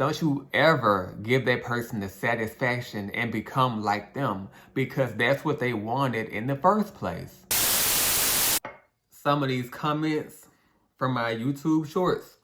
Don't you ever give that person the satisfaction and become like them, because that's what they wanted in the first place. Some of these comments from my YouTube shorts,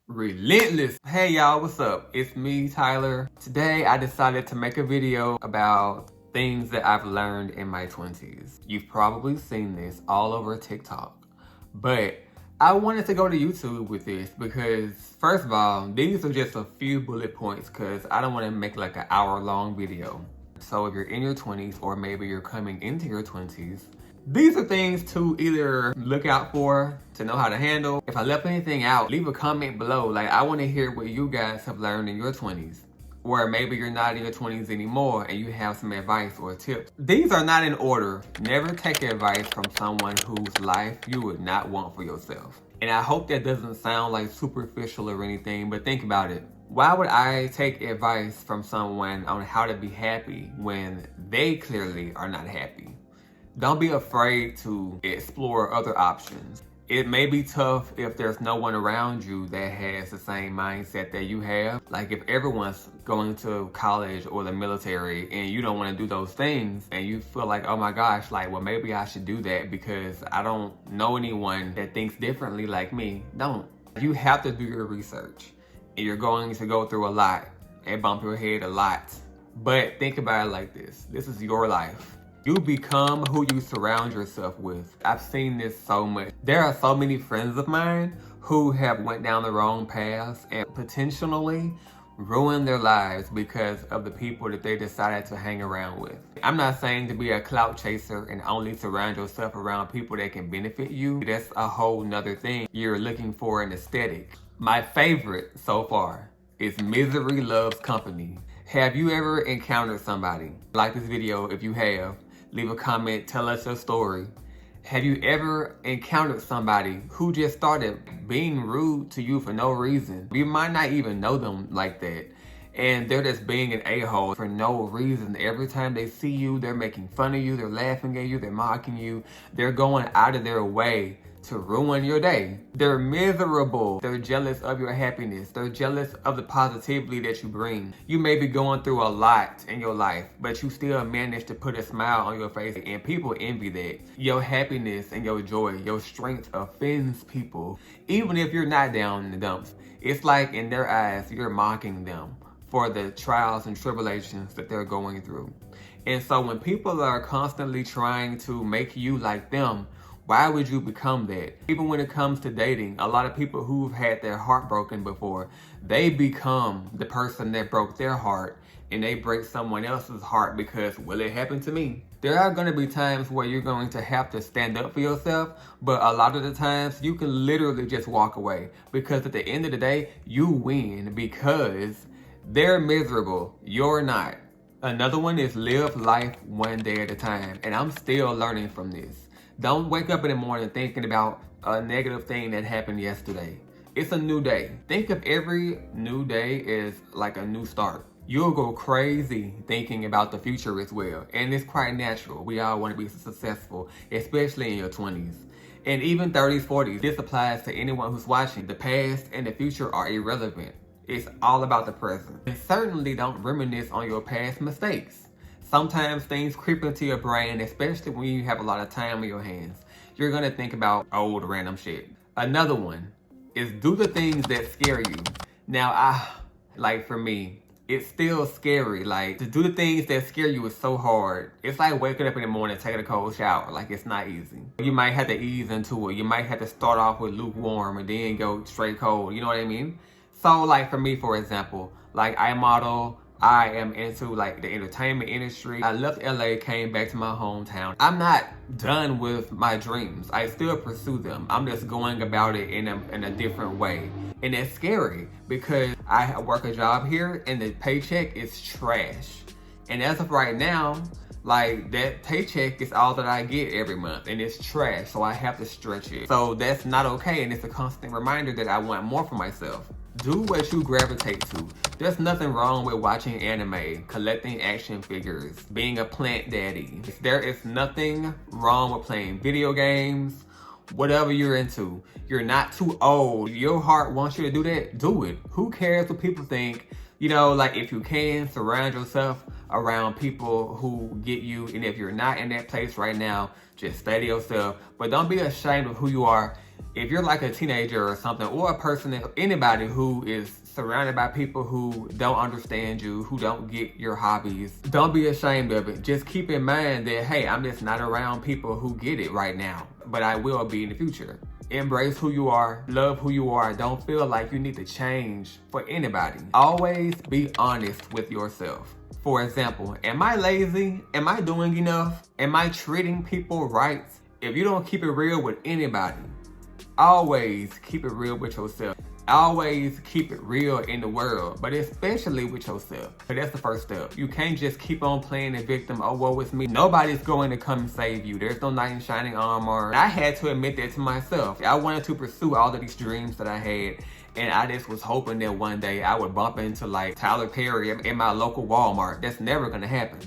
relentless. Hey y'all, what's up? It's me, Tyler. Today I decided to make a video about things that I've learned in my 20s. You've probably seen this all over TikTok, but I wanted to go to YouTube with this because, first of all, these are just a few bullet points because I don't want to make like an hour-long video. So if you're in your 20s or maybe you're coming into your 20s, these are things to either look out for, to know how to handle. If I left anything out, leave a comment below. Like, I want to hear what you guys have learned in your 20s. Or maybe you're not in your 20s anymore and you have some advice or tips. These are not in order. Never take advice from someone whose life you would not want for yourself. And I hope that doesn't sound like superficial or anything, but think about it. Why would I take advice from someone on how to be happy when they clearly are not happy? Don't be afraid to explore other options. It may be tough if there's no one around you that has the same mindset that you have. Like if everyone's going to college or the military and you don't want to do those things and you feel like, oh my gosh, like, well, maybe I should do that because I don't know anyone that thinks differently like me. Don't. You have to do your research. And you're going to go through a lot and bump your head a lot. But think about it like this. This is your life. You become who you surround yourself with. I've seen this so much. There are so many friends of mine who have went down the wrong paths and potentially ruined their lives because of the people that they decided to hang around with. I'm not saying to be a clout chaser and only surround yourself around people that can benefit you. That's a whole nother thing. You're looking for an aesthetic. My favorite so far is misery loves company. Have you ever encountered somebody? Like this video if you have. Leave a comment, tell us your story. Have you ever encountered somebody who just started being rude to you for no reason? You might not even know them like that. And they're just being an a-hole for no reason. Every time they see you, they're making fun of you, they're laughing at you, they're mocking you. They're going out of their way to ruin your day. They're miserable. They're jealous of your happiness. They're jealous of the positivity that you bring. You may be going through a lot in your life, but you still manage to put a smile on your face, and people envy that. Your happiness and your joy, your strength offends people. Even if you're not down in the dumps, it's like in their eyes, you're mocking them for the trials and tribulations that they're going through. And so when people are constantly trying to make you like them, why would you become that? Even when it comes to dating, a lot of people who've had their heart broken before, they become the person that broke their heart and they break someone else's heart because, well, it happened to me. There are going to be times where you're going to have to stand up for yourself, but a lot of the times you can literally just walk away because at the end of the day, you win because they're miserable. You're not. Another one is live life one day at a time, and I'm still learning from this. Don't wake up in the morning thinking about a negative thing that happened yesterday. It's a new day. Think of every new day as like a new start. You'll go crazy thinking about the future as well. And it's quite natural. We all want to be successful, especially in your 20s. And even 30s, 40s. This applies to anyone who's watching. The past and the future are irrelevant. It's all about the present. And certainly don't reminisce on your past mistakes. Sometimes things creep into your brain, especially when you have a lot of time on your hands. You're gonna think about old random shit. Another one is do the things that scare you. Now, like for me, it's still scary. Like to do the things that scare you is so hard. It's like waking up in the morning, taking a cold shower. Like it's not easy. You might have to ease into it. You might have to start off with lukewarm and then go straight cold. You know what I mean? So like for me, for example, like I model, I am into like the entertainment industry. I left LA, came back to my hometown. I'm not done with my dreams. I still pursue them. I'm just going about it in a different way. And it's scary because I work a job here and the paycheck is trash. And as of right now, like that paycheck is all that I get every month and it's trash. So I have to stretch it. So that's not okay. And it's a constant reminder that I want more for myself. Do what you gravitate to. There's nothing wrong with watching anime, collecting action figures, being a plant daddy. There is nothing wrong with playing video games whatever you're into. You're not too old. Your heart wants you to do that, do it. Who cares what people think? You know, like if you can, surround yourself around people who get you. And if you're not in that place right now, just stay to yourself. But don't be ashamed of who you are. If you're like a teenager or something, or a person, anybody who is surrounded by people who don't understand you, who don't get your hobbies, don't be ashamed of it. Just keep in mind that, hey, I'm just not around people who get it right now, but I will be in the future. Embrace who you are, love who you are. Don't feel like you need to change for anybody. Always be honest with yourself. For example, am I lazy? Am I doing enough? Am I treating people right? If you don't keep it real with anybody, always keep it real with yourself. Always keep it real in the world, but especially with yourself. But that's the first step. You can't just keep on playing the victim. Oh, woe is me. Nobody's going to come save you. There's no knight in shining armor. I had to admit that to myself. I wanted to pursue all of these dreams that I had, and I just was hoping that one day I would bump into like Tyler Perry in my local Walmart. That's never gonna happen.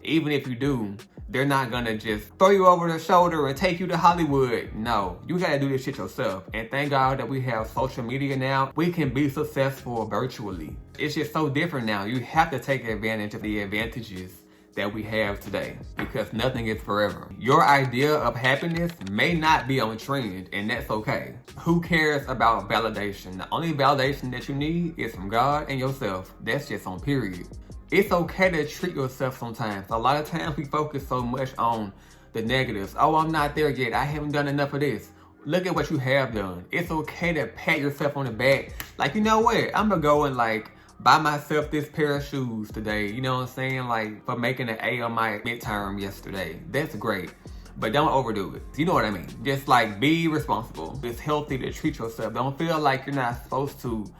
Even if you do, they're not gonna just throw you over the shoulder and take you to Hollywood. No, you gotta do this shit yourself. And thank God that we have social media now. We can be successful virtually. It's just so different now. You have to take advantage of the advantages that we have today, because nothing is forever. Your idea of happiness may not be on trend, and that's okay. Who cares about validation? The only validation that you need is from God and yourself. That's just on period. It's okay to treat yourself sometimes. A lot of times we focus so much on the negatives. Oh, I'm not there yet. I haven't done enough of this. Look at what you have done. It's okay to pat yourself on the back. Like, you know what? I'm gonna go and like buy myself this pair of shoes today. You know what I'm saying? Like for making an A on my midterm yesterday. That's great. But don't overdo it. You know what I mean? Just like be responsible. It's healthy to treat yourself. Don't feel like you're not supposed to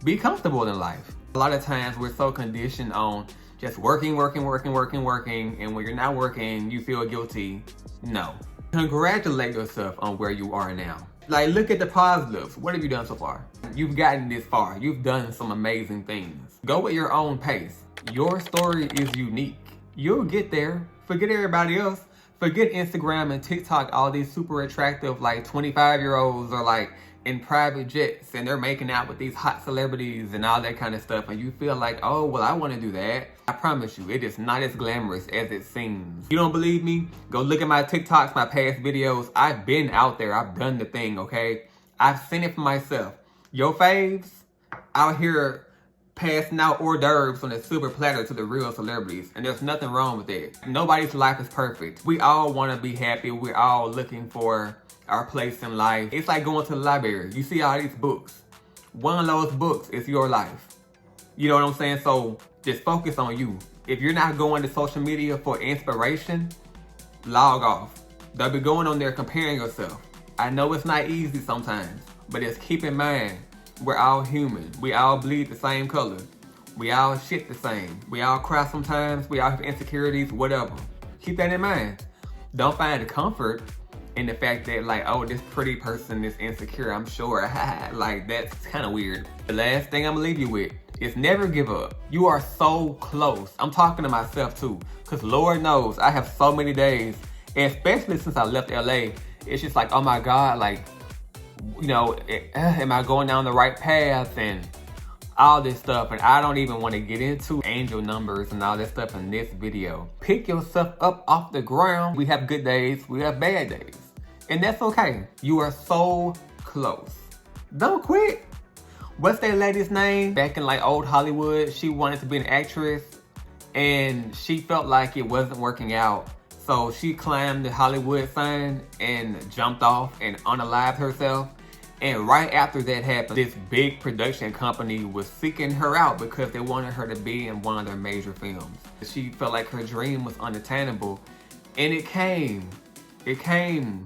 be comfortable in life. A lot of times we're so conditioned on just working, and when you're not working, you feel guilty. No. Congratulate yourself on where you are now. Like, look at the positives. What have you done so far? You've gotten this far. You've done some amazing things. Go at your own pace. Your story is unique. You'll get there. Forget everybody else. Forget Instagram and TikTok, all these super attractive like 25-year-olds are like in private jets and they're making out with these hot celebrities and all that kind of stuff, and you feel like, oh, well, I want to do that. I promise you, it is not as glamorous as it seems. You don't believe me? Go look at my TikToks, my past videos. I've been out there. I've done the thing, okay? I've seen it for myself. Your faves out here passing out hors d'oeuvres on a silver platter to the real celebrities, and there's nothing wrong with that. Nobody's life is perfect. We all want to be happy. We're all looking for our place in life. It's like going to the library. You see all these books. One of those books is your life. You know what I'm saying? So just focus on you. If you're not going to social media for inspiration, log off. Don't be going on there comparing yourself. I know it's not easy sometimes, but just keep in mind, we're all human. We all bleed the same color. We all shit the same. We all cry sometimes. We all have insecurities, whatever. Keep that in mind. Don't find the comfort in the fact that like, oh, this pretty person is insecure, I'm sure. Like, that's kind of weird. The last thing I'm gonna leave you with is never give up. You are so close. I'm talking to myself too, because Lord knows I have so many days, and especially since I left LA, it's just like, oh my God, like, you know, am I going down the right path and all this stuff. And I don't even want to get into angel numbers and all that stuff in this video. Pick yourself up off the ground. We have good days, we have bad days, and that's okay. You are so close. Don't quit. What's that lady's name? Back in like old Hollywood, she wanted to be an actress and she felt like it wasn't working out. So she climbed the Hollywood sign and jumped off and unalived herself. And right after that happened, this big production company was seeking her out because they wanted her to be in one of their major films. She felt like her dream was unattainable, and it came. It came.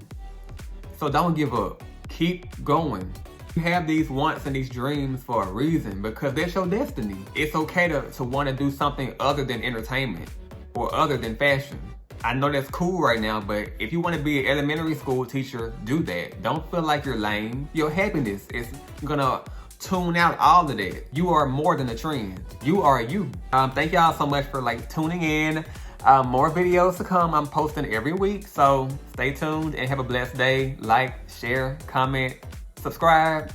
So don't give up. Keep going. You have these wants and these dreams for a reason, because that's your destiny. It's okay to want to do something other than entertainment or other than fashion. I know that's cool right now, but if you want to be an elementary school teacher, do that. Don't feel like you're lame. Your happiness is gonna tune out all of that. You are more than a trend. You are you. Thank y'all so much for like tuning in. More videos to come. I'm posting every week, so stay tuned and have a blessed day. Like, share, comment, subscribe.